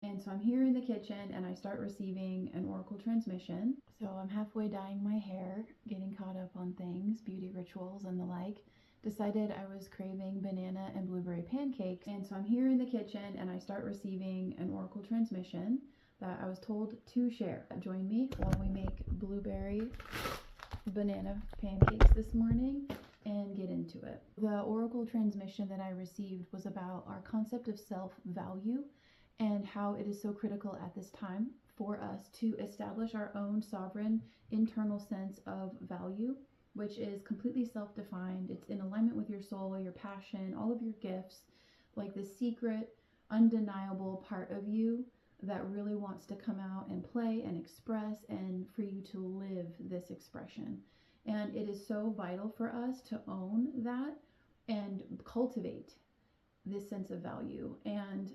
And so I'm here in the kitchen and I start receiving an oracle transmission. So I'm halfway dyeing my hair, getting caught up on things, beauty rituals and the like. Decided I was craving banana and blueberry pancakes. And so I'm here in the kitchen and I start receiving an oracle transmission that I was told to share. Join me while we make blueberry banana pancakes this morning and get into it. The oracle transmission that I received was about our concept of self-value and how it is so critical at this time for us to establish our own sovereign internal sense of value, which is completely self-defined. It's in alignment with your soul, your passion, all of your gifts, like the secret, undeniable part of you that really wants to come out and play and express and for you to live this expression. And it is so vital for us to own that and cultivate this sense of value and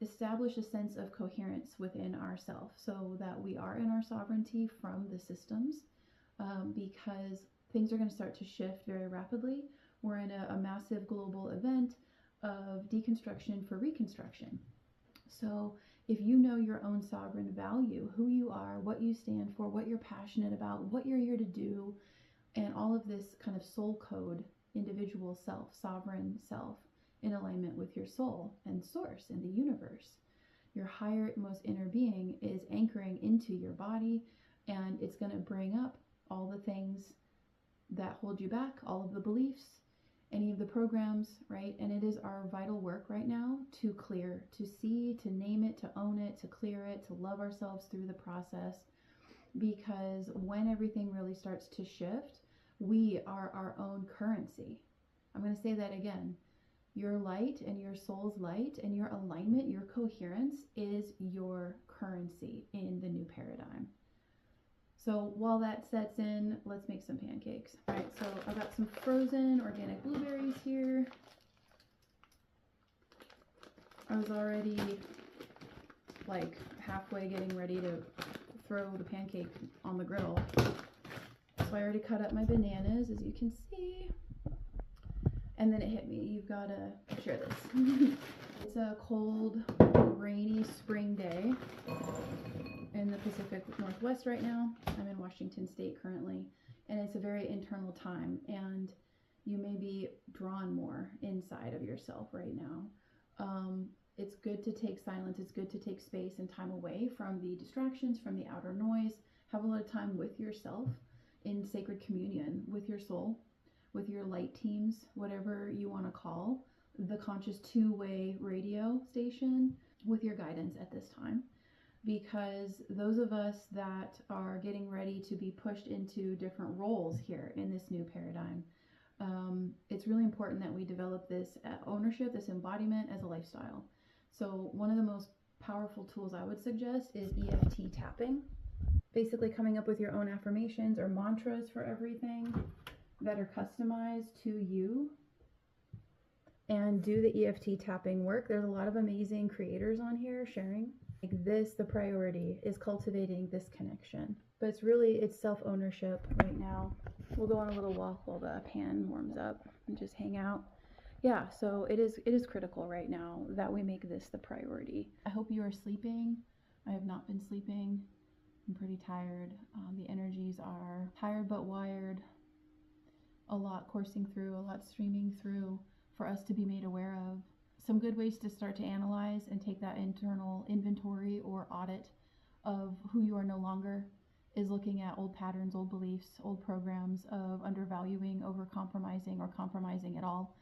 establish a sense of coherence within ourselves so that we are in our sovereignty from the systems, because things are going to start to shift very rapidly. We're in a massive global event of deconstruction for reconstruction. So if you know your own sovereign value, who you are, what you stand for, what you're passionate about, what you're here to do, and all of this kind of soul code, individual self, sovereign self, in alignment with your soul and source in the universe. Your higher, most inner being is anchoring into your body, and it's going to bring up all the things that hold you back, all of the beliefs, any of the programs, right? And it is our vital work right now to clear, to see, to name it, to own it, to clear it, to love ourselves through the process. Because when everything really starts to shift, we are our own currency. I'm going to say that again. Your light and your soul's light and your alignment, your coherence is your currency in the new paradigm. So while that sets in, let's make some pancakes. All right, so I've got some frozen organic blueberries here. I was already like halfway getting ready to throw the pancake on the griddle. So I already cut up my bananas, as you can see. And then it hit me, you've got to share this. It's a cold, rainy spring day in the Pacific Northwest right now. I'm in Washington State currently, and it's a very internal time, and you may be drawn more inside of yourself right now. It's good to take silence, it's good to take space and time away from the distractions, from the outer noise. Have a lot of time with yourself in sacred communion with your soul, with your light teams, whatever you want to call the conscious two-way radio station, with your guidance at this time. Because those of us that are getting ready to be pushed into different roles here in this new paradigm, it's really important that we develop this ownership, this embodiment as a lifestyle. So one of the most powerful tools I would suggest is EFT tapping. Basically coming up with your own affirmations or mantras for everything that are customized to you, and do the EFT tapping work. There's a lot of amazing creators on here sharing. Like this, the priority is cultivating this connection. But it's self-ownership right now. We'll go on a little walk while the pan warms up and just hang out. Yeah, so it is critical right now that we make this the priority. I hope you are sleeping. I have not been sleeping. I'm pretty tired. The energies are tired but wired. A lot coursing through, a lot streaming through for us to be made aware of. Some good ways to start to analyze and take that internal inventory or audit of who you are no longer is looking at old patterns, old beliefs, old programs of undervaluing, over-compromising, or compromising at all,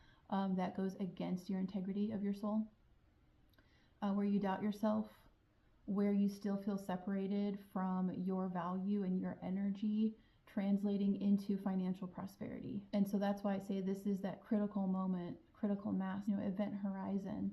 that goes against your integrity of your soul, where you doubt yourself, where you still feel separated from your value and your energy translating into financial prosperity. And so that's why I say this is that critical moment, critical mass, event horizon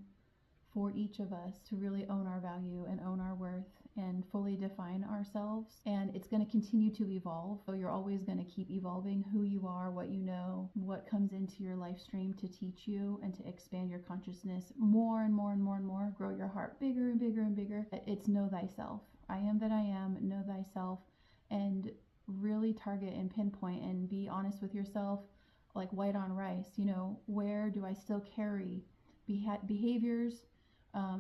for each of us to really own our value and own our worth and fully define ourselves. And it's going to continue to evolve. So you're always going to keep evolving who you are, what you know, what comes into your life stream to teach you and to expand your consciousness more and more and more and more, grow your heart bigger and bigger and bigger. It's know thyself. I am that I am, know thyself, and really target and pinpoint and be honest with yourself, like white on rice. Where do I still carry behaviors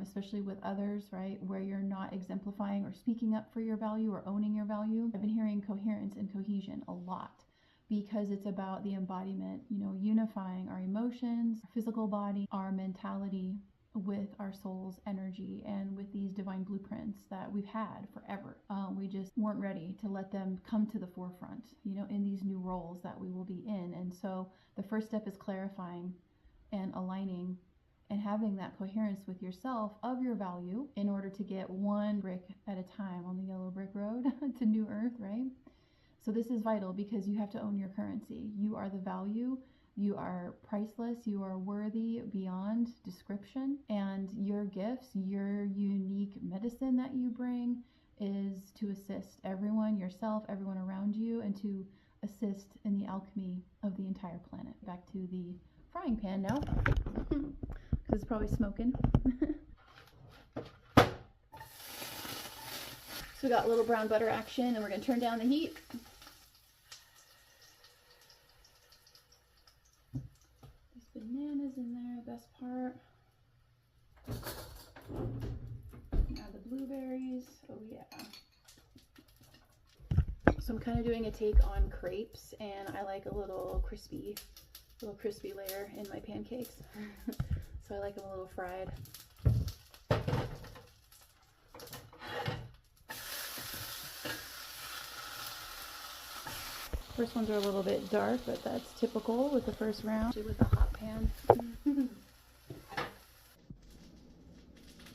especially with others, right? Where you're not exemplifying or speaking up for your value or owning your value. I've been hearing coherence and cohesion a lot because it's about the embodiment, you know, unifying our emotions, our physical body, our mentality with our soul's energy and with these divine blueprints that we've had forever. We just weren't ready to let them come to the forefront, you know, in these new roles that we will be in. And so the first step is clarifying and aligning and having that coherence with yourself of your value in order to get one brick at a time on the yellow brick road to new earth, right? So this is vital because you have to own your currency. You are the value. You are priceless. You are worthy beyond description. And your gifts, your unique medicine that you bring is to assist everyone, yourself, everyone around you, and to assist in the alchemy of the entire planet. Back to the frying pan now, because it's probably smoking. So we got a little brown butter action, and we're going to turn down the heat. These bananas in there, best part. Add the blueberries. Oh yeah. So I'm kind of doing a take on crepes, and I like a little crispy layer in my pancakes. So I like them a little fried. First ones are a little bit dark, but that's typical with the first round with the hot pan.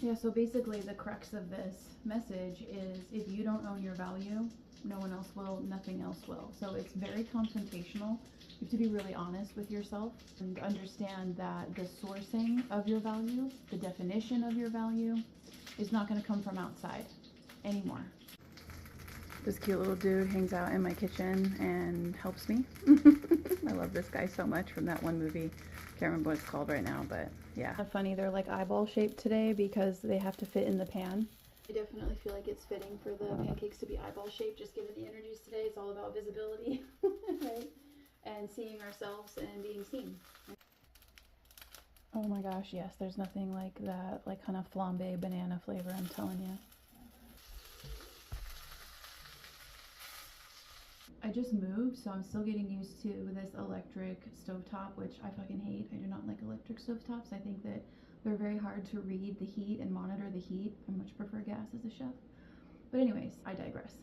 Yeah, so basically the crux of this message is if you don't own your value, no one else will, nothing else will. So it's very confrontational. You have to be really honest with yourself and understand that the sourcing of your value, the definition of your value, is not going to come from outside anymore. This cute little dude hangs out in my kitchen and helps me. I love this guy so much from that one movie. Can't remember what it's called right now, but yeah. Funny, they're like eyeball shaped today because they have to fit in the pan. I definitely feel like it's fitting for the pancakes to be eyeball shaped, just given the energies today. It's all about visibility, right? And seeing ourselves and being seen. Oh my gosh, yes, there's nothing like that, like kind of flambe banana flavor, I'm telling you. I just moved, so I'm still getting used to this electric stovetop, which I fucking hate. I do not like electric stovetops. I think that they're very hard to read the heat and monitor the heat. I much prefer gas as a chef. But anyways, I digress.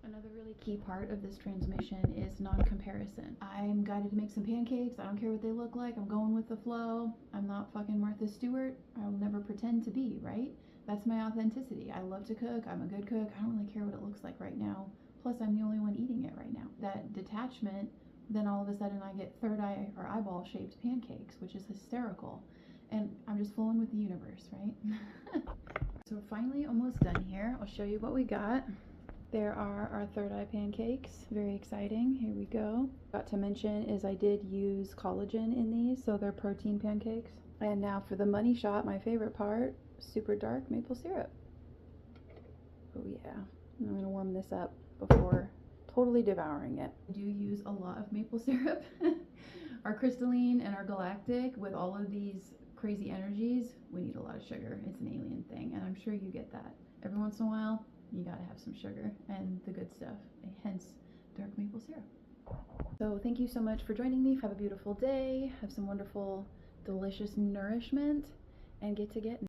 Another really key part of this transmission is non-comparison. I'm guided to make some pancakes. I don't care what they look like. I'm going with the flow. I'm not fucking Martha Stewart. I'll never pretend to be, right? That's my authenticity. I love to cook. I'm a good cook. I don't really care what it looks like right now. Plus, I'm the only one eating it right now. That detachment, then all of a sudden I get third eye or eyeball shaped pancakes, which is hysterical. And I'm just flowing with the universe, right? So we're finally almost done here. I'll show you what we got. There are our third eye pancakes. Very exciting. Here we go. Got to mention is I did use collagen in these, so they're protein pancakes. And now for the money shot, my favorite part, super dark maple syrup. Oh yeah. I'm going to warm this up before totally devouring it. I do use a lot of maple syrup. Our crystalline and our galactic, with all of these crazy energies, we need a lot of sugar. It's an alien thing, and I'm sure you get that. Every once in a while, you gotta have some sugar and the good stuff, hence dark maple syrup. So thank you so much for joining me. Have a beautiful day. Have some wonderful, delicious nourishment, and get to getting.